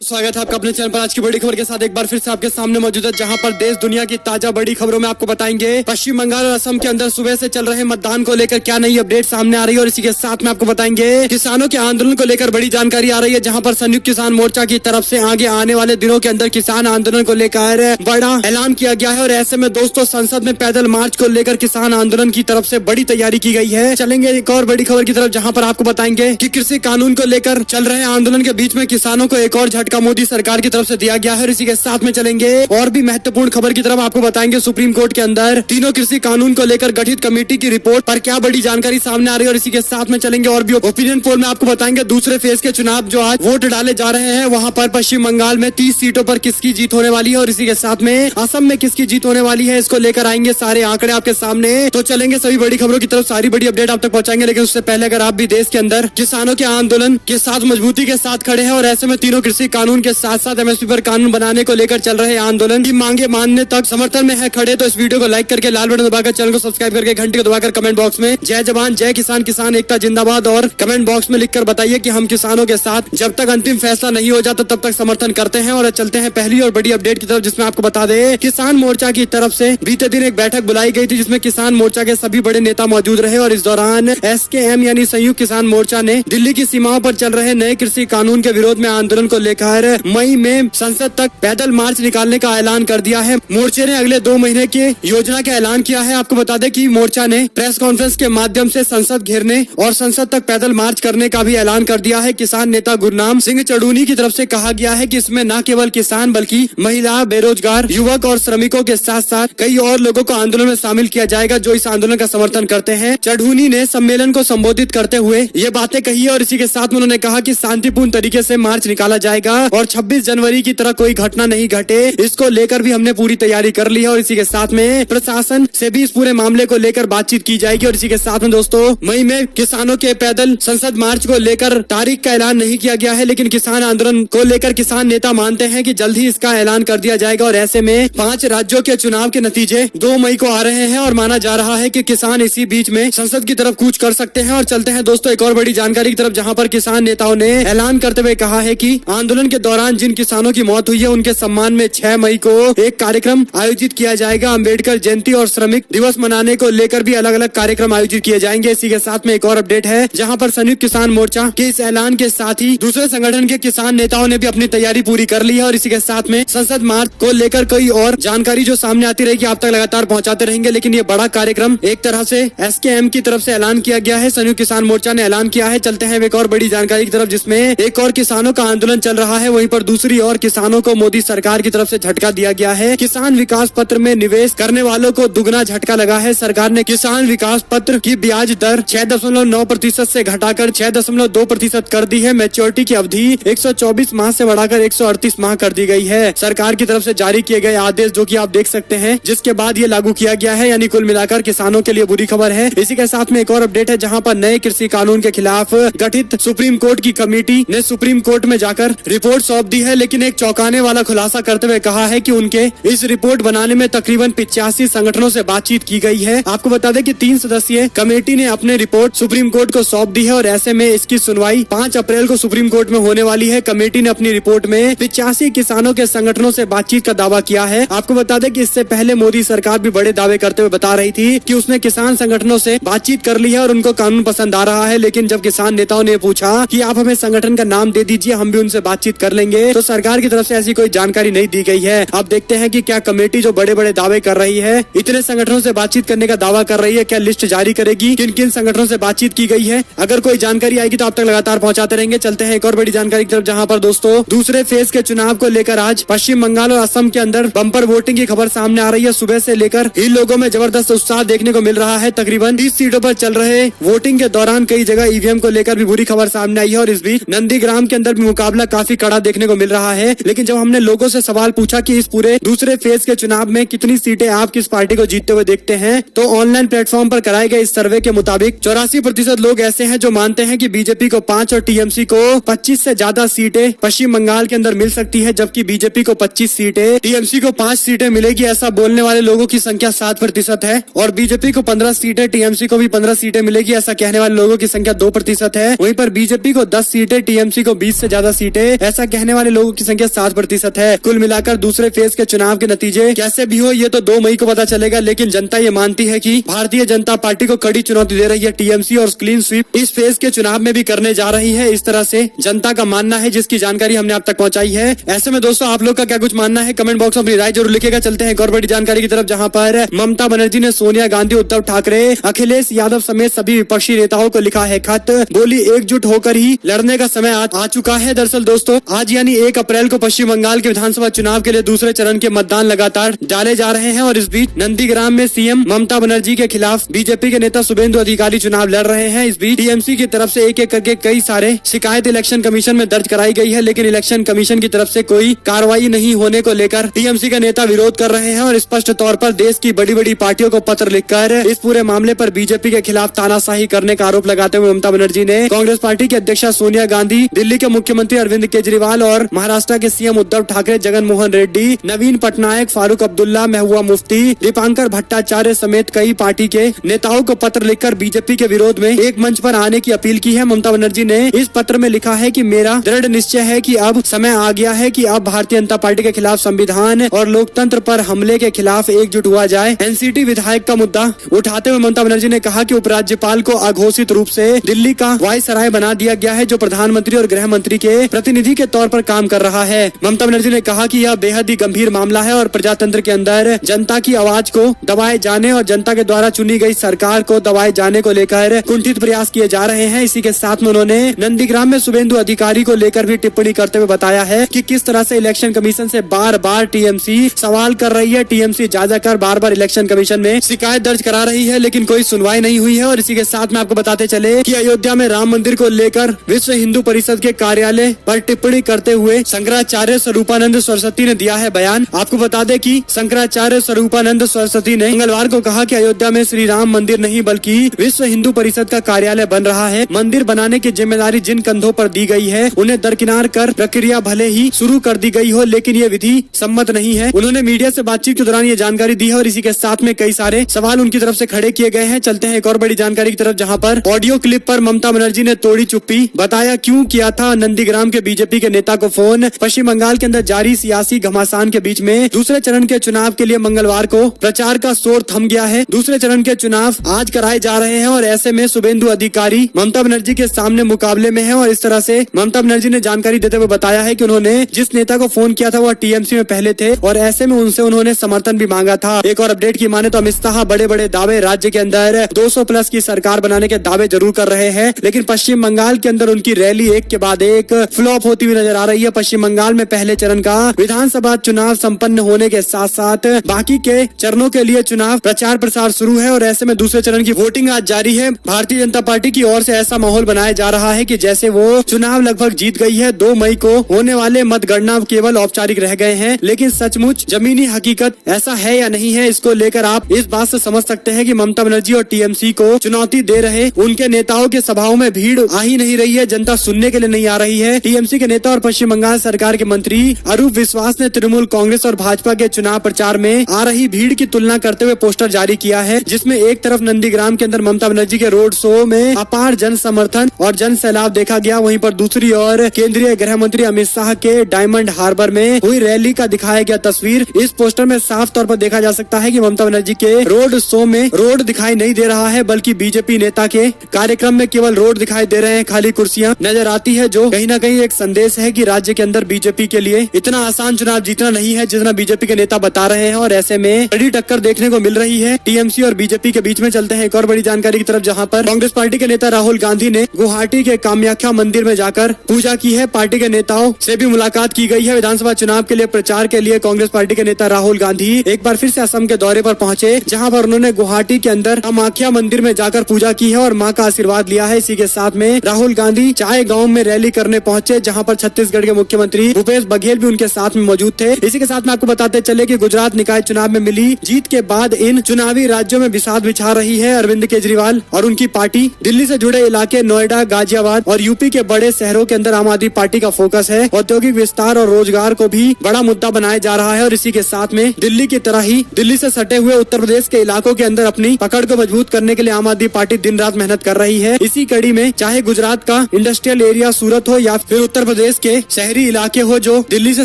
स्वागत है आपका अपने चैनल पर। आज की बड़ी खबर के साथ एक बार फिर से आपके सामने मौजूद है, जहां पर देश दुनिया की ताजा बड़ी खबरों में आपको बताएंगे पश्चिम बंगाल और असम के अंदर सुबह से चल रहे मतदान को लेकर क्या नई अपडेट सामने आ रही है। और इसी के साथ में आपको बताएंगे किसानों के आंदोलन को लेकर बड़ी जानकारी आ रही है, जहां पर संयुक्त किसान मोर्चा की तरफ से आगे आने वाले दिनों के अंदर किसान आंदोलन को लेकर बड़ा ऐलान किया गया है। और ऐसे में दोस्तों संसद में पैदल मार्च को लेकर किसान आंदोलन की तरफ से बड़ी तैयारी की गई है। चलेंगे एक और बड़ी खबर की तरफ, जहाँ पर आपको बताएंगे कि कृषि कानून को लेकर चल रहे आंदोलन के बीच में किसानों को एक और झटका मोदी सरकार की तरफ से दिया गया है। और इसी के साथ में चलेंगे और भी महत्वपूर्ण खबर की तरफ आपको बताएंगे सुप्रीम कोर्ट के अंदर तीनों कृषि कानून को लेकर गठित कमेटी की रिपोर्ट पर क्या बड़ी जानकारी सामने आ रही है। और इसी के साथ में चलेंगे और भी ओपिनियन पोल में आपको बताएंगे दूसरे फेज के चुनाव जो आज वोट डाले जा रहे हैं, वहां पर पश्चिम बंगाल में 30 सीटों पर किसकी जीत होने वाली है और इसी के साथ में असम में किसकी जीत होने वाली है, इसको लेकर आएंगे सारे आंकड़े आपके सामने। तो चलेंगे सभी बड़ी खबरों की तरफ, सारी बड़ी अपडेट आप तक पहुंचाएंगे। लेकिन उससे पहले अगर आप भी देश के अंदर किसानों के आंदोलन के साथ मजबूती के साथ खड़े हैं और ऐसे में तीनों कृषि कानून के साथ साथ एमएसपी पर कानून बनाने को लेकर चल रहे आंदोलन की मांगे मानने तक समर्थन में है खड़े, तो इस वीडियो को लाइक करके लाल बटन दबाकर चैनल को सब्सक्राइब करके घंटी को दबाकर कमेंट बॉक्स में जय जवान जय किसान, किसान एकता जिंदाबाद और कमेंट बॉक्स में लिखकर बताइए कि हम किसानों के साथ जब तक अंतिम फैसला नहीं हो जाता तब तक समर्थन करते हैं। और चलते हैं पहली और बड़ी अपडेट की तरफ, जिसमें आपको बता दें किसान मोर्चा की तरफ से बीते दिन एक बैठक बुलाई गई थी, जिसमें किसान मोर्चा के सभी बड़े नेता मौजूद रहे। और इस दौरान एसकेएम यानी संयुक्त किसान मोर्चा ने दिल्ली की सीमाओं पर चल रहे नए कृषि कानून के विरोध में आंदोलन को लेकर मई में संसद तक पैदल मार्च निकालने का ऐलान कर दिया है। मोर्चे ने अगले 2 महीने की योजना का ऐलान किया है। आपको बता दें कि मोर्चा ने प्रेस कॉन्फ्रेंस के माध्यम से संसद घेरने और संसद तक पैदल मार्च करने का भी ऐलान कर दिया है। किसान नेता गुरनाम सिंह चढ़ूनी की तरफ से कहा गया है कि इसमें न केवल किसान बल्कि महिला, बेरोजगार, युवक और श्रमिकों के साथ साथ कई और लोगों को आंदोलन में शामिल किया जाएगा जो इस आंदोलन का समर्थन करते हैं। चढ़ूनी ने सम्मेलन को संबोधित करते हुए ये बातें कही है और इसी के साथ में उन्होंने कहा कि शांतिपूर्ण तरीके से मार्च निकाला जाएगा और 26 जनवरी की तरह कोई घटना नहीं घटे, इसको लेकर भी हमने पूरी तैयारी कर ली है। और इसी के साथ में प्रशासन से भी इस पूरे मामले को लेकर बातचीत की जाएगी। और इसी के साथ में दोस्तों मई में किसानों के पैदल संसद मार्च को लेकर तारीख का ऐलान नहीं किया गया है, लेकिन किसान आंदोलन को लेकर किसान नेता मानते हैं कि जल्द ही इसका ऐलान कर दिया जाएगा। और ऐसे में 5 राज्यों के चुनाव के नतीजे 2 मई को आ रहे हैं और माना जा रहा है कि किसान इसी बीच में संसद की तरफ कूच कर सकते हैं। और चलते हैं दोस्तों एक और बड़ी जानकारी की तरफ, जहां पर किसान नेताओं ने ऐलान करते हुए कहा है कि आंदोलन के दौरान जिन किसानों की मौत हुई है उनके सम्मान में 6 मई को एक कार्यक्रम आयोजित किया जाएगा। अम्बेडकर जयंती और श्रमिक दिवस मनाने को लेकर भी अलग अलग कार्यक्रम आयोजित किए जाएंगे। इसी के साथ में एक और अपडेट है, जहां पर संयुक्त किसान मोर्चा के इस ऐलान के साथ ही दूसरे संगठन के किसान नेताओं ने भी अपनी तैयारी पूरी कर ली है। और इसी के साथ में संसद मार्च को लेकर कोई और जानकारी जो सामने आती रहेगी आप तक लगातार पहुंचाते रहेंगे। लेकिन ये बड़ा कार्यक्रम एक तरह से एसकेएम की तरफ से ऐलान किया गया है, संयुक्त किसान मोर्चा ने ऐलान किया है। चलते हैं एक और बड़ी जानकारी की तरफ, जिसमें एक और किसानों का आंदोलन चल रहा है, वहीं पर दूसरी ओर किसानों को मोदी सरकार की तरफ से झटका दिया गया है। किसान विकास पत्र में निवेश करने वालों को दुगना झटका लगा है। सरकार ने किसान विकास पत्र की ब्याज दर 6.9% से घटाकर 6.2% कर दी है। मैच्योरिटी की अवधि 124 माह से बढ़ाकर 138 माह कर दी गई है। सरकार की तरफ से जारी किए गए आदेश जो कि आप देख सकते हैं, जिसके बाद ये लागू किया गया है, यानी कुल मिलाकर किसानों के लिए बुरी खबर है। इसी के साथ में एक और अपडेट है, जहां पर नए कृषि कानून के खिलाफ गठित सुप्रीम कोर्ट की कमेटी ने सुप्रीम कोर्ट में जाकर रिपोर्ट सौंप दी है, लेकिन एक चौंकाने वाला खुलासा करते हुए कहा है कि उनके इस रिपोर्ट बनाने में तकरीबन 85 संगठनों से बातचीत की गई है। आपको बता दें कि 3 सदस्यीय कमेटी ने अपने रिपोर्ट सुप्रीम कोर्ट को सौंप दी है और ऐसे में इसकी सुनवाई 5 अप्रैल को सुप्रीम कोर्ट में होने वाली है। कमेटी ने अपनी रिपोर्ट में 85 किसानों के संगठनों से बातचीत का दावा किया है। आपको बता दें कि इससे पहले मोदी सरकार भी बड़े दावे करते हुए बता रही थी कि उसने किसान संगठनों से बातचीत कर ली है और उनको कानून पसंद आ रहा है। लेकिन जब किसान नेताओं ने पूछा कि आप हमें संगठन का नाम दे दीजिए, हम भी उनसे बातचीत कर लेंगे, तो सरकार की तरफ से ऐसी कोई जानकारी नहीं दी गई है। अब देखते हैं कि क्या कमेटी जो बड़े बड़े दावे कर रही है, इतने संगठनों से बातचीत करने का दावा कर रही है, क्या लिस्ट जारी करेगी किन किन संगठनों से बातचीत की गई है। अगर कोई जानकारी आएगी तो आप तक लगातार पहुंचाते रहेंगे। चलते हैं एक और बड़ी जानकारी की तरफ, जहां पर दोस्तों दूसरे फेज के चुनाव को लेकर आज पश्चिम बंगाल और असम के अंदर बम्पर वोटिंग की खबर सामने आ रही है। सुबह से लेकर इन लोगों में जबरदस्त उत्साह देखने को मिल रहा है। तकरीबन 30 सीटों पर चल रहे वोटिंग के दौरान कई जगह ईवीएम को लेकर भी बुरी खबर सामने आई है और इस बीच नंदीग्राम के अंदर भी मुकाबला काफी कड़ा देखने को मिल रहा है। लेकिन जब हमने लोगों से सवाल पूछा कि इस पूरे दूसरे फेज के चुनाव में कितनी सीटें आप किस पार्टी को जीतते हुए देखते हैं, तो ऑनलाइन प्लेटफॉर्म पर कराए गए इस सर्वे के मुताबिक 84% लोग ऐसे हैं जो मानते हैं कि बीजेपी को 5 और टीएमसी को 25 से ज्यादा सीटें पश्चिम बंगाल के अंदर मिल सकती है, जबकि बीजेपी को 25 सीटें, टीएमसी को 5 सीटें मिलेगी। ऐसा बोलने वाले लोगों की संख्या 7% है और बीजेपी को 15 सीटें, टीएमसी को भी 15 सीटें मिलेगी, ऐसा कहने वाले लोगों की संख्या 2% है। वहीं पर बीजेपी को 10 सीटें, टीएमसी को 20 से ज्यादा सीटें, ऐसा कहने वाले लोगों की संख्या 7% है। कुल मिलाकर दूसरे फेज के चुनाव के नतीजे कैसे भी हो ये तो 2 मई को पता चलेगा, लेकिन जनता ये मानती है कि भारतीय जनता पार्टी को कड़ी चुनौती दे रही है टीएमसी और क्लीन स्वीप इस फेज के चुनाव में भी करने जा रही है। इस तरह से जनता का मानना है, जिसकी जानकारी हमने आप तक पहुंचाई है। ऐसे में दोस्तों आप लोग का क्या कुछ मानना है, कमेंट बॉक्स में अपनी राय जरूर लिखेगा। चलते हैं एक और बड़ी जानकारी की तरफ, जहां पर ममता बनर्जी ने सोनिया गांधी, उद्धव ठाकरे, अखिलेश यादव समेत सभी विपक्षी नेताओं को लिखा है खत। बोली एकजुट होकर ही लड़ने का समय आ चुका है। दरअसल दोस्तों आज यानी 1 अप्रैल को पश्चिम बंगाल के विधानसभा चुनाव के लिए दूसरे चरण के मतदान लगातार डाले जा रहे हैं और इस बीच नंदीग्राम में सीएम ममता बनर्जी के खिलाफ बीजेपी के नेता शुभेंदु अधिकारी चुनाव लड़ रहे हैं। इस बीच टीएमसी की तरफ से एक एक करके कई सारे शिकायत इलेक्शन कमीशन में दर्ज कराई गई है, लेकिन इलेक्शन कमीशन की तरफ से कोई कार्रवाई नहीं होने को लेकर टीएमसी के नेता विरोध कर रहे हैं और स्पष्ट तौर पर देश की बड़ी बड़ी पार्टियों को पत्र लिखकर इस पूरे मामले पर बीजेपी के खिलाफ तानाशाही करने का आरोप लगाते हुए ममता बनर्जी ने कांग्रेस पार्टी की अध्यक्षा सोनिया गांधी, दिल्ली के मुख्यमंत्री अरविंद केजरीवाल और महाराष्ट्र के सीएम उद्धव ठाकरे, जगन मोहन रेड्डी, नवीन पटनायक, फारूक अब्दुल्ला, महबूबा मुफ्ती, दीपांकर भट्टाचार्य समेत कई पार्टी के नेताओं को पत्र लिखकर बीजेपी के विरोध में एक मंच पर आने की अपील की है। ममता बनर्जी ने इस पत्र में लिखा है कि मेरा दृढ़ निश्चय है कि अब समय आ गया है कि अब भारतीय जनता पार्टी के खिलाफ संविधान और लोकतंत्र पर हमले के खिलाफ एकजुट हुआ जाए। एनसीटी विधायक का मुद्दा उठाते हुए ममता बनर्जी ने कहा कि उपराज्यपाल को अघोषित रूप से दिल्ली का वायसराय बना दिया गया है, जो प्रधानमंत्री और गृह मंत्री के प्रतिनिधि के तौर पर काम कर रहा है। ममता बनर्जी ने कहा कि यह बेहद ही गंभीर मामला है और प्रजातंत्र के अंदर जनता की आवाज को दबाए जाने और जनता के द्वारा चुनी गई सरकार को दबाए जाने को लेकर कुंठित प्रयास किए जा रहे हैं। इसी के साथ में उन्होंने नंदीग्राम में शुभेंदु अधिकारी को लेकर भी टिप्पणी करते हुए बताया है कि किस तरह से इलेक्शन कमीशन से बार बार टीएमसी सवाल कर रही है। टीएमसी जा जाकर बार बार इलेक्शन कमीशन में शिकायत दर्ज करा रही है, लेकिन कोई सुनवाई नहीं हुई है। और इसी के साथ में आपको बताते चले कि अयोध्या में राम मंदिर को लेकर विश्व हिंदू परिषद के कार्यालय पर टिप्पणी करते हुए शंकराचार्य स्वरूपानंद सरस्वती ने दिया है बयान। आपको बता दें कि शंकराचार्य स्वरूपानंद सरस्वती ने मंगलवार को कहा कि अयोध्या में श्री राम मंदिर नहीं बल्कि विश्व हिंदू परिषद का कार्यालय बन रहा है। मंदिर बनाने की जिम्मेदारी जिन कंधों पर दी गई है उन्हें दरकिनार कर प्रक्रिया भले ही शुरू कर दी गई हो, लेकिन ये विधि सम्मत नहीं है। उन्होंने मीडिया से बातचीत के दौरान ये जानकारी दी है और इसी के साथ में कई सारे सवाल उनकी तरफ से खड़े किए गए हैं। चलते हैं एक और बड़ी जानकारी की तरफ, जहां पर ऑडियो क्लिप पर ममता बनर्जी ने तोड़ी चुप्पी, बताया क्यों किया था नंदीग्राम के बीजेपी के नेता को फोन। पश्चिम बंगाल के अंदर जारी सियासी घमासान के बीच में दूसरे चरण के चुनाव के लिए मंगलवार को प्रचार का शोर थम गया है। दूसरे चरण के चुनाव आज कराए जा रहे हैं और ऐसे में शुभेंदु अधिकारी ममता बनर्जी के सामने मुकाबले में है और इस तरह से ममता बनर्जी ने जानकारी देते हुए बताया है कि उन्होंने जिस नेता को फोन किया था वह टीएमसी में पहले थे और ऐसे में उनसे उन्होंने समर्थन भी मांगा था। एक और अपडेट की माने तो अमित शाह बड़े बड़े दावे राज्य के अंदर 200 प्लस की सरकार बनाने के दावे जरूर कर रहे हैं, लेकिन पश्चिम बंगाल के अंदर उनकी रैली एक के बाद एक फ्लॉप होती हुई नजर आ रही है। पश्चिम बंगाल में पहले चरण का विधानसभा चुनाव संपन्न होने के साथ साथ बाकी के चरणों के लिए चुनाव प्रचार प्रसार शुरू है और ऐसे में दूसरे चरण की वोटिंग आज जारी है। भारतीय जनता पार्टी की ओर से ऐसा माहौल बनाया जा रहा है कि जैसे वो चुनाव लगभग जीत गई है। 2 मई को होने वाले मतगणना केवल औपचारिक रह गए हैं, लेकिन सचमुच जमीनी हकीकत ऐसा है या नहीं है, इसको लेकर आप इस बात से समझ सकते हैं कि ममता बनर्जी और टीएमसी को चुनौती दे रहे उनके नेताओं के सभाओं में भीड़ आ ही नहीं रही है, जनता सुनने के लिए नहीं आ रही है। टीएमसी के नेता और पश्चिम बंगाल सरकार के मंत्री अरूप विश्वास ने तृणमूल कांग्रेस और भाजपा के चुनाव प्रचार में आ रही भीड़ की तुलना करते हुए पोस्टर जारी किया है, जिसमें एक तरफ नंदीग्राम के अंदर ममता बनर्जी के रोड शो में अपार जन समर्थन और जन सैलाब देखा गया, वहीं पर दूसरी ओर केंद्रीय गृह मंत्री अमित शाह के डायमंड हार्बर में हुई रैली का दिखाया गया तस्वीर। इस पोस्टर में साफ तौर पर देखा जा सकता है कि ममता बनर्जी के रोड शो में रोड दिखाई नहीं दे रहा है, बल्कि बीजेपी नेता के कार्यक्रम में केवल रोड दिखाई दे रहे हैं, खाली कुर्सियां नजर आती है, जो कहीं न कहीं एक संदेश है कि राज्य के अंदर बीजेपी के लिए इतना आसान चुनाव जीतना नहीं है जितना बीजेपी के नेता बता रहे हैं और ऐसे में बड़ी टक्कर देखने को मिल रही है टीएमसी और बीजेपी के बीच में। चलते हैं एक और बड़ी जानकारी की तरफ, जहां पर कांग्रेस पार्टी के नेता राहुल गांधी ने गुवाहाटी के कामाख्या मंदिर में जाकर पूजा की है। पार्टी के नेताओं से भी मुलाकात की गई है। विधानसभा चुनाव के लिए प्रचार के लिए कांग्रेस पार्टी के नेता राहुल गांधी एक बार फिर से असम के दौरे पर पहुंचे, जहां पर उन्होंने गुवाहाटी के अंदर कामाख्या मंदिर में जाकर पूजा की है और मां का आशीर्वाद लिया है। इसी के साथ में राहुल गांधी चाय गांव में रैली करने पहुंचे, जहां पर छत्तीसगढ़ के मुख्यमंत्री भूपेश बघेल भी उनके साथ में मौजूद थे। इसी के साथ में आपको बताते चले कि गुजरात निकाय चुनाव में मिली जीत के बाद इन चुनावी राज्यों में विषाद बिछा रही है अरविंद केजरीवाल और उनकी पार्टी। दिल्ली से जुड़े इलाके नोएडा, गाजियाबाद और यूपी के बड़े शहरों के अंदर आम आदमी पार्टी का फोकस है। औद्योगिक विस्तार और रोजगार को भी बड़ा मुद्दा बनाया जा रहा है और इसी के साथ में दिल्ली की तरह ही दिल्ली से सटे हुए उत्तर प्रदेश के इलाकों के अंदर अपनी पकड़ को मजबूत करने के लिए आम आदमी पार्टी दिन रात मेहनत कर रही है। इसी कड़ी में चाहे गुजरात का इंडस्ट्रियल एरिया सूरत हो या फिर उत्तर प्रदेश प्रदेश के शहरी इलाके हो जो दिल्ली से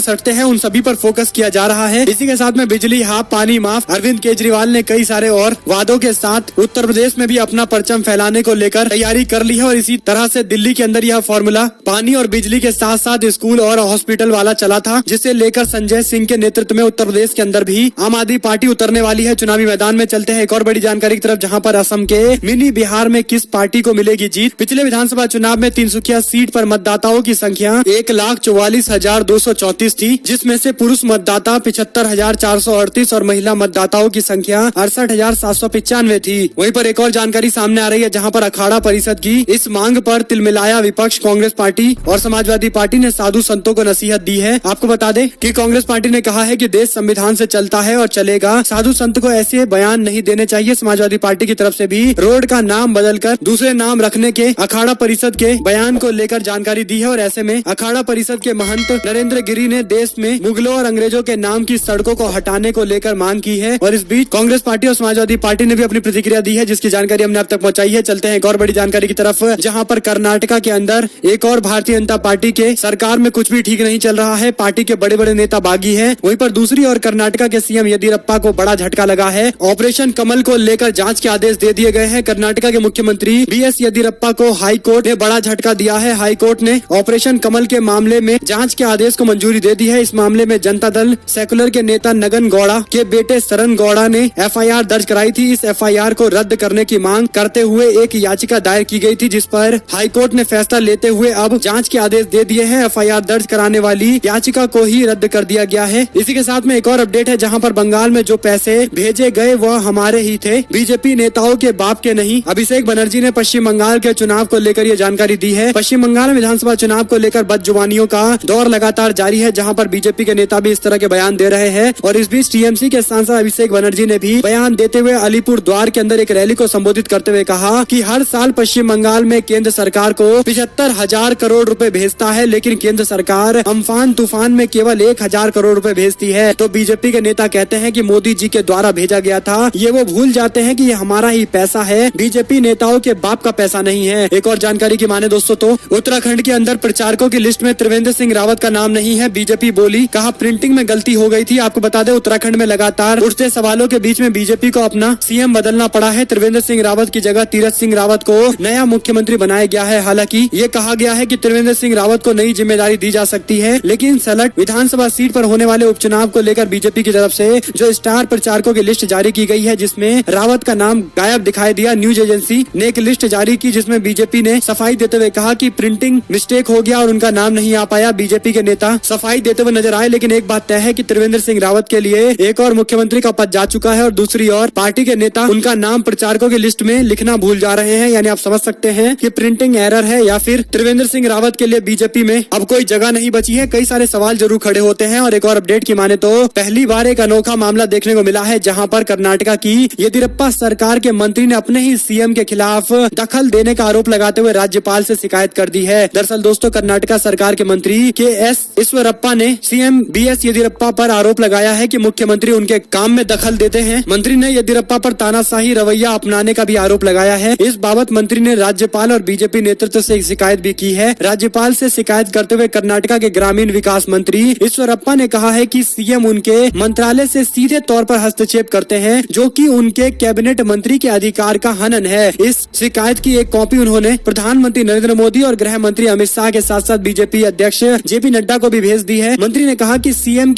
सटते हैं उन सभी पर फोकस किया जा रहा है। इसी के साथ में बिजली हाफ पानी माफ, अरविंद केजरीवाल ने कई सारे और वादों के साथ उत्तर प्रदेश में भी अपना परचम फैलाने को लेकर तैयारी कर ली है और इसी तरह से दिल्ली के अंदर यह फॉर्मूला पानी और बिजली के साथ साथ स्कूल और हॉस्पिटल वाला चला था, जिसे लेकर संजय सिंह के नेतृत्व में उत्तर प्रदेश के अंदर भी आम आदमी पार्टी उतरने वाली है चुनावी मैदान में। चलते हैं एक और बड़ी जानकारी की तरफ, जहां पर असम के मिनी बिहार में किस पार्टी को मिलेगी जीत। पिछले विधानसभा चुनाव में तिनसुकिया सीट पर मतदाताओं की संख्या 1,44,234 थी, जिसमें से पुरुष मतदाता 75,438 और महिला मतदाताओं की संख्या 68,795 थी। वहीं पर एक और जानकारी सामने आ रही है, जहां पर अखाड़ा परिषद की इस मांग पर तिलमिलाया विपक्ष कांग्रेस पार्टी और समाजवादी पार्टी ने साधु संतों को नसीहत दी है। आपको बता दें कि कांग्रेस पार्टी ने कहा है कि देश संविधान से चलता है और चलेगा, साधु संत को ऐसे बयान नहीं देने चाहिए। समाजवादी पार्टी की तरफ से भी रोड का नाम बदलकर दूसरे नाम रखने के अखाड़ा परिषद के बयान को लेकर जानकारी दी है और ऐसे में अखाड़ा परिषद के महंत नरेंद्र गिरी ने देश में मुगलों और अंग्रेजों के नाम की सड़कों को हटाने को लेकर मांग की है। और इस बीच कांग्रेस पार्टी और समाजवादी पार्टी ने भी अपनी प्रतिक्रिया दी है, जिसकी जानकारी हमने अब तक पहुंचाई है। चलते हैं एक और बड़ी जानकारी की तरफ, जहां पर कर्नाटका के अंदर एक और भारतीय जनता पार्टी के सरकार में कुछ भी ठीक नहीं चल रहा है। पार्टी के बड़े बड़े नेता बागी हैं। वहीं पर दूसरी ओर कर्नाटका के सीएम येदियुरप्पा को बड़ा झटका लगा है। ऑपरेशन कमल को लेकर जांच के आदेश दे दिए गए हैं। कर्नाटका के मुख्यमंत्री बीएस येदियुरप्पा को हाई कोर्ट ने बड़ा झटका दिया है। हाई कोर्ट ने ऑपरेशन कमल के मामले में जांच के आदेश को मंजूरी दे दी है। इस मामले में जनता दल सेकुलर के नेता नगन गौड़ा के बेटे शरण गौड़ा ने एफआईआर दर्ज कराई थी। इस एफआईआर को रद्द करने की मांग करते हुए एक याचिका दायर की गई थी, जिस पर हाई कोर्ट ने फैसला लेते हुए अब जांच के आदेश दे दिए हैं। एफआईआर दर्ज कराने वाली याचिका को ही रद्द कर दिया गया है। इसी के साथ में एक और अपडेट है, जहां पर बंगाल में जो पैसे भेजे गए वह हमारे ही थे, बीजेपी नेताओं के बाप के नहीं। अभिषेक बनर्जी ने पश्चिम बंगाल के चुनाव को लेकर ये जानकारी दी है। पश्चिम बंगाल में विधानसभा चुनाव को लेकर बदजुबानियों का दौर लगातार जारी है, जहां पर बीजेपी के नेता भी इस तरह के बयान दे रहे हैं। और इस बीच टीएमसी के सांसद अभिषेक बनर्जी ने भी बयान देते हुए अलीपुर द्वार के अंदर एक रैली को संबोधित करते हुए कहा कि हर साल पश्चिम बंगाल में केंद्र सरकार को 75,000 करोड़ रुपए भेजता है, लेकिन केंद्र सरकार अम्फान तूफान में केवल 1,000 करोड़ रुपए भेजती है। तो बीजेपी के नेता कहते हैं कि मोदी जी के द्वारा भेजा गया था, ये वो भूल जाते हैं कि ये हमारा ही पैसा है, बीजेपी नेताओं के बाप का पैसा नहीं है। एक और जानकारी की माने दोस्तों तो उत्तराखंड के अंदर प्रचारकों की लिस्ट में त्रिवेंद्र सिंह रावत का नाम नहीं है। बीजेपी बोली, कहा प्रिंटिंग में गलती हो गई थी। आपको बता दें उत्तराखंड में लगातार उठते सवालों के बीच में बीजेपी को अपना सीएम बदलना पड़ा है। त्रिवेंद्र सिंह रावत की जगह तीरथ सिंह रावत को नया मुख्यमंत्री बनाया गया है। हालांकि ये कहा गया है कि त्रिवेंद्र सिंह रावत को नई जिम्मेदारी दी जा सकती है, लेकिन सलट विधानसभा सीट पर होने वाले उपचुनाव को लेकर बीजेपी की तरफ से जो स्टार प्रचारकों की लिस्ट जारी की गई है, जिसमें रावत का नाम गायब दिखाई दिया। न्यूज एजेंसी ने एक लिस्ट जारी की, जिसमें बीजेपी ने सफाई देते हुए कहा कि प्रिंटिंग मिस्टेक हो गया और उनका नाम नहीं आ पाया। बीजेपी के नेता सफाई देते हुए नजर आए, लेकिन एक बात तय है कि त्रिवेंद्र सिंह रावत के लिए एक और मुख्यमंत्री का पद जा चुका है और दूसरी ओर पार्टी के नेता उनका नाम प्रचारकों की लिस्ट में लिखना भूल जा रहे हैं। यानी आप समझ सकते हैं कि प्रिंटिंग एरर है या फिर त्रिवेंद्र सिंह रावत के लिए बीजेपी में अब कोई जगह नहीं बची है। कई सारे सवाल जरूर खड़े होते हैं। और एक और अपडेट की माने तो पहली बार एक अनोखा मामला देखने को मिला है, जहां पर कर्नाटका की येदियुरप्पा सरकार के मंत्री ने अपने ही सीएम के खिलाफ दखल देने का आरोप लगाते हुए राज्यपाल से शिकायत कर दी है। दरअसल दोस्तों कर्नाटका सरकार के मंत्री के.एस. ईश्वरप्पा ने सीएम बी.एस. येदियुरप्पा पर आरोप लगाया है कि मुख्यमंत्री उनके काम में दखल देते हैं। मंत्री ने येदियुरप्पा पर तानाशाही रवैया अपनाने का भी आरोप लगाया है। इस बाबत मंत्री ने राज्यपाल और बीजेपी नेतृत्व से शिकायत भी की है। राज्यपाल से शिकायत करते हुए कर्नाटका के ग्रामीण विकास मंत्री ईश्वरप्पा ने कहा है कि सीएम उनके मंत्रालय से सीधे तौर पर हस्तक्षेप करते हैं, जो कि उनके कैबिनेट मंत्री के अधिकार का हनन है। इस शिकायत की एक कॉपी उन्होंने प्रधानमंत्री नरेंद्र मोदी और गृह मंत्री अमित शाह के साथ साथ बीजेपी अध्यक्ष जेपी नड्डा को भी भेज दी है। मंत्री ने कहा कि सीएम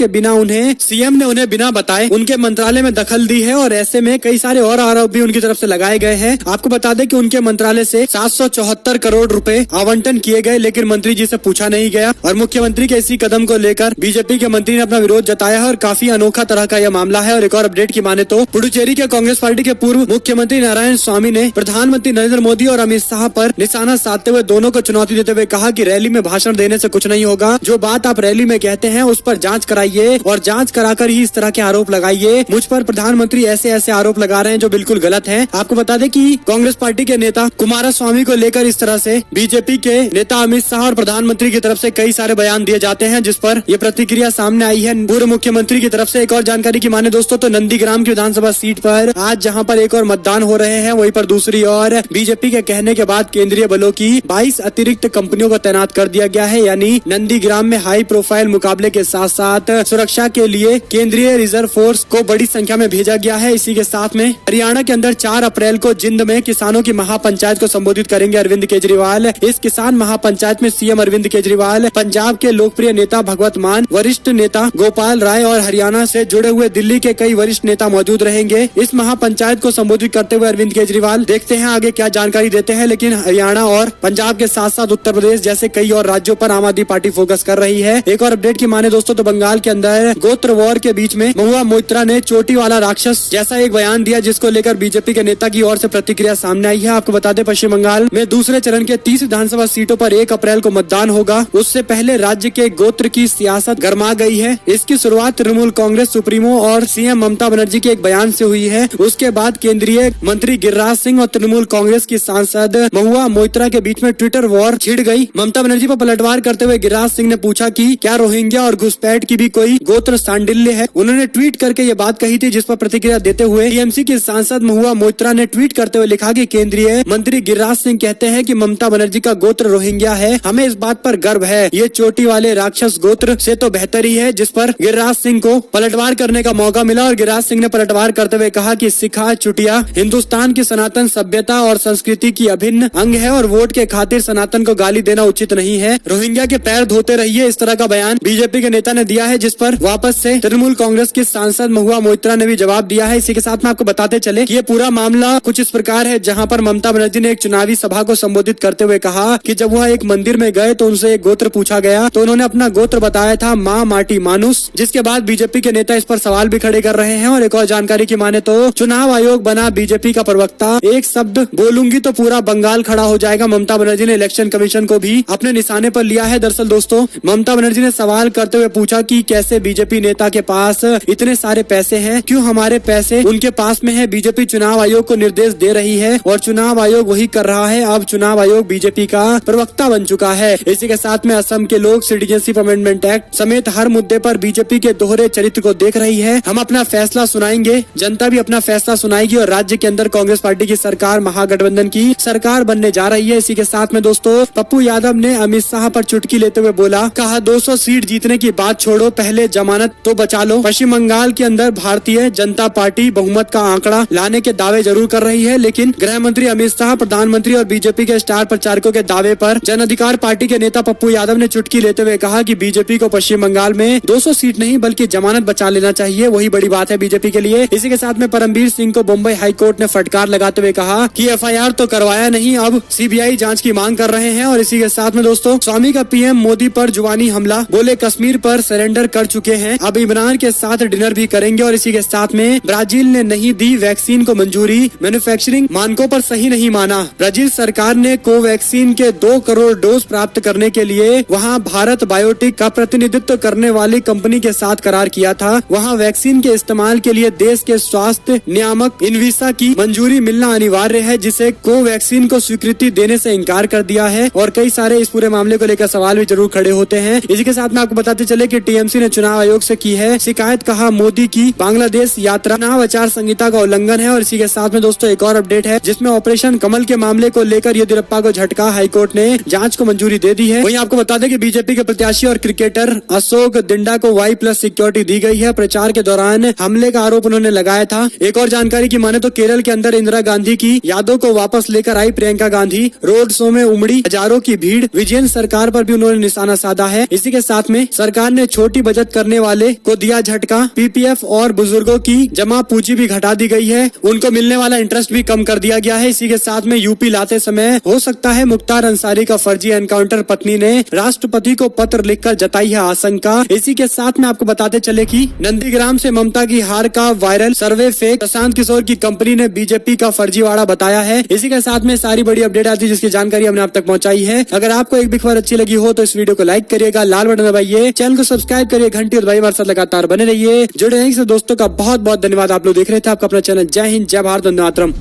ने उन्हें बिना बताए उनके मंत्रालय में दखल दी है और ऐसे में कई सारे और आरोप भी उनकी तरफ से लगाए गए हैं। आपको बता दें कि उनके मंत्रालय से 774 करोड़ रुपए आवंटन किए गए, लेकिन मंत्री जी से पूछा नहीं गया। और मुख्यमंत्री के इसी कदम को लेकर बीजेपी के मंत्री ने अपना विरोध जताया है और काफी अनोखा तरह का यह मामला है। और एक और अपडेट की माने तो पुडुचेरी के कांग्रेस पार्टी के पूर्व मुख्यमंत्री नारायण स्वामी ने प्रधानमंत्री नरेंद्र मोदी और अमित शाह पर निशाना साधते हुए दोनों को चुनौती देते हुए कहा कि रैली में भाषण देने से कुछ नहीं होगा। जो बात आप रैली में कहते हैं उस पर जांच कराइए और जांच कराकर ही इस तरह के आरोप लगाइए। मुझ पर प्रधानमंत्री ऐसे ऐसे आरोप लगा रहे हैं जो बिल्कुल गलत है। आपको बता दें कि कांग्रेस पार्टी के नेता कुमारस्वामी को लेकर इस तरह से बीजेपी के नेता अमित शाह और प्रधानमंत्री की तरफ से कई सारे बयान दिए जाते हैं, जिस पर यह प्रतिक्रिया सामने आई है पूर्व मुख्यमंत्री की तरफ से। एक और जानकारी की माने दोस्तों तो नंदीग्राम की विधानसभा सीट पर आज जहां पर एक और मतदान हो रहे हैं, वहीं पर दूसरी ओर बीजेपी के कहने के बाद केंद्रीय बलों की 22 अतिरिक्त कंपनियों को तैनात कर दिया गया है, यानी नंदीग्राम में हाई प्रोफाइल मुकाबले के साथ साथ सुरक्षा के लिए केंद्रीय रिजर्व फोर्स को बड़ी संख्या में भेजा गया है। इसी के साथ में हरियाणा के अंदर 4 अप्रैल को जिंद में किसानों की महापंचायत को संबोधित करेंगे अरविंद केजरीवाल। इस किसान महापंचायत में सीएम अरविंद केजरीवाल, पंजाब के लोकप्रिय नेता भगवत मान, वरिष्ठ नेता गोपाल राय और हरियाणा से जुड़े हुए दिल्ली के कई वरिष्ठ नेता मौजूद रहेंगे। इस महापंचायत को संबोधित करते हुए अरविंद केजरीवाल, देखते हैं आगे क्या जानकारी देते हैं। लेकिन हरियाणा और पंजाब के साथ साथ उत्तर प्रदेश जैसे कई और राज्यों पर आम आदमी पार्टी फोकस कर रही है। एक और अपडेट की माने दोस्तों तो बंगाल के अंदर गोत्र वॉर के बीच में महुआ मोइत्रा ने चोटी वाला राक्षस जैसा एक बयान दिया, जिसको लेकर बीजेपी के नेता की ओर से प्रतिक्रिया सामने आई है। आपको बता दें पश्चिम बंगाल में दूसरे चरण के 30 विधानसभा सीटों पर 1 अप्रैल को मतदान होगा। उससे पहले राज्य के गोत्र की सियासत गर्मा गई है। इसकी शुरुआत तृणमूल कांग्रेस सुप्रीमो और सीएम ममता बनर्जी के एक बयान से हुई है। उसके बाद केंद्रीय मंत्री गिरिराज सिंह और तृणमूल कांग्रेस की सांसद महुआ मोइत्रा के बीच में ट्विटर वॉर छिड़ गई। ममता बनर्जी पर पलटवार करते हुए गिरिराज सिंह ने पूछा कि क्या रोहिंग्या और घुसपैठ की भी कोई गोत्र सांडिल्य है। उन्होंने ट्वीट करके ये बात कही थी, जिस पर प्रतिक्रिया देते हुए टीएमसी की सांसद महुआ मोइत्रा ने ट्वीट करते हुए लिखा कि केंद्रीय मंत्री गिरिराज सिंह कहते हैं कि ममता बनर्जी का गोत्र रोहिंग्या है। हमें इस बात पर गर्व है। ये चोटी वाले राक्षस गोत्र से तो बेहतर ही है। जिस पर गिरिराज सिंह को पलटवार करने का मौका मिला और गिरिराज सिंह ने पलटवार करते हुए कहा कि सिखा चुटिया हिंदुस्तान की सनातन सभ्यता और संस्कृति की अभिन्न अंग है और वोट के खातिर सनातन को गाली देना उचित नहीं है। रोहिंग्या के पैर धोते रहिए, इस तरह का बयान बीजेपी के नेता ने दिया है, जिस पर वापस से तृणमूल कांग्रेस की सांसद महुआ मोइत्रा ने भी जवाब दिया है। इसी के साथ में आपको बताते चले कि ये पूरा मामला कुछ इस प्रकार है, जहां पर ममता बनर्जी ने एक चुनावी सभा को संबोधित करते हुए कहा कि जब वह एक मंदिर में गए तो उनसे एक गोत्र पूछा गया तो उन्होंने अपना गोत्र बताया था माँ माटी मानुस, जिसके बाद बीजेपी के नेता इस पर सवाल भी खड़े कर रहे हैं। और एक और जानकारी की माने तो चुनाव आयोग बना बीजेपी का प्रवक्ता, एक शब्द बोलूंगी तो पूरा बंगाल खड़ा हो जाएगा। ममता बनर्जी ने इलेक्शन कमीशन को भी अपने निशाने पर लिया है। दरअसल दोस्तों ममता बनर्जी ने सवाल करते हुए पूछा कि कैसे बीजेपी नेता के पास इतने सारे पैसे हैं, क्यों हमारे पैसे उनके पास में है। बीजेपी चुनाव आयोग को निर्देश दे रही है और चुनाव आयोग वही कर रहा है। अब चुनाव आयोग बीजेपी का प्रवक्ता बन चुका है। इसी के साथ में असम के लोग सिटीजनशिप अमेंडमेंट एक्ट समेत हर मुद्दे पर बीजेपी के दोहरे चरित्र को देख रही है। हम अपना फैसला सुनाएंगे, जनता भी अपना फैसला सुनाएगी और राज्य के अंदर कांग्रेस पार्टी की सरकार महागठबंधन की सरकार बनने जा रही है। इसी के साथ में दोस्तों पप्पू यादव ने अमित शाह पर चुटकी लेते हुए बोला, कहा 200 सीट जीतने की बात छोड़ो, पहले जमानत तो बचा लो। पश्चिम बंगाल के अंदर भारतीय जनता पार्टी बहुमत का आंकड़ा लाने के दावे जरूर कर रही है, लेकिन गृह मंत्री अमित शाह, प्रधानमंत्री और बीजेपी के स्टार प्रचारकों के दावे पर जन अधिकार पार्टी के नेता पप्पू यादव ने चुटकी लेते हुए कहा कि बीजेपी को पश्चिम बंगाल में 200 सीट नहीं बल्कि जमानत बचा लेना चाहिए, वही बड़ी बात है बीजेपी के लिए। इसी के साथ में परमबीर सिंह को बम्बई हाईकोर्ट ने फटकार लगाते हुए कहा कि एफआईआर तो करवाया नहीं, अब सीबीआई जांच की मांग कर रहे हैं। और इसी के साथ में दोस्तों स्वामी का पीएम मोदी पर जुबानी हमला, बोले कश्मीर पर सरेंडर कर चुके हैं, अब इमरान के साथ डिनर भी करेंगे। और इसी के साथ में ब्राजील ने नहीं दी वैक्सीन को मंजूरी, मैन्युफैक्चरिंग मानकों पर सही नहीं माना। ब्राजील सरकार ने कोवैक्सीन के 2 करोड़ डोज प्राप्त करने के लिए वहां भारत बायोटेक का प्रतिनिधित्व करने वाली कंपनी के साथ करार किया था। वहां वैक्सीन के इस्तेमाल के लिए देश के स्वास्थ्य नियामक इनविसा की मंजूरी मिलना अनिवार्य है, जिसे कोवैक्सीन को स्वीकृति देने से इनकार कर दिया है। और कई सारे इस पूरे मामले को लेकर सवाल भी जरूर खड़े होते हैं। इसी के साथ में आपको बताते चले कि टीएमसी ने चुनाव आयोग से की है शिकायत, कहा मोदी की बांग्लादेश यात्रा चुनाव आचार संहिता का उल्लंघन है। और इसी के साथ में दोस्तों एक और अपडेट है, जिसमें ऑपरेशन कमल के मामले को लेकर येदियुरप्पा को झटका, हाईकोर्ट ने जांच को मंजूरी दे दी है। वहीं आपको बता दें कि बीजेपी के प्रत्याशी और क्रिकेटर अशोक दिंडा को Y+ सिक्योरिटी दी गई है। प्रचार के दौरान हमले का आरोप उन्होंने लगाया था। एक और जानकारी की माने तो केरल के अंदर इंदिरा गांधी की यादों को वापस लेकर आई प्रियंका गांधी, रोड शो में उमड़ी हजारों की भीड़, विजयन सरकार पर भी उन्होंने निशाना साधा है। इसी के साथ में सरकार ने छोटी बचत करने वाले को दिया झटका, पीपीएफ और बुजुर्गों की जमा पूंजी भी घटा दी गई है, उनको मिलने वाला इंटरेस्ट भी कम कर दिया गया है। इसी के साथ में यूपी लाते समय हो सकता है मुख्तार अंसारी का फर्जी एनकाउंटर, पत्नी ने राष्ट्रपति को पत्र लिखकर जताई है आशंका। इसी के साथ में आपको बताते चले कि नंदीग्राम से ममता की हार का वायरल सर्वे फेक, प्रशांत किशोर की कंपनी ने बीजेपी का फर्जीवाड़ा बताया है। इसी के साथ में सारी बड़ी अपडेट आती है जिसकी जानकारी हमने आप तक पहुंचाई है। अगर आपको एक भी खबर अच्छी लगी हो तो इस वीडियो को लाइक करिएगा, लाल बटन दबाइए, चैनल को सब्सक्राइब करिए, घंटी दबाइए, हमारे साथ लगातार बने रहिए। जुड़े रहेंगे। दोस्तों का बहुत बहुत धन्यवाद। आप लोग देख रहे थे आपका अपना चैनल जय हिंद, जय भारत, वंदे मातरम।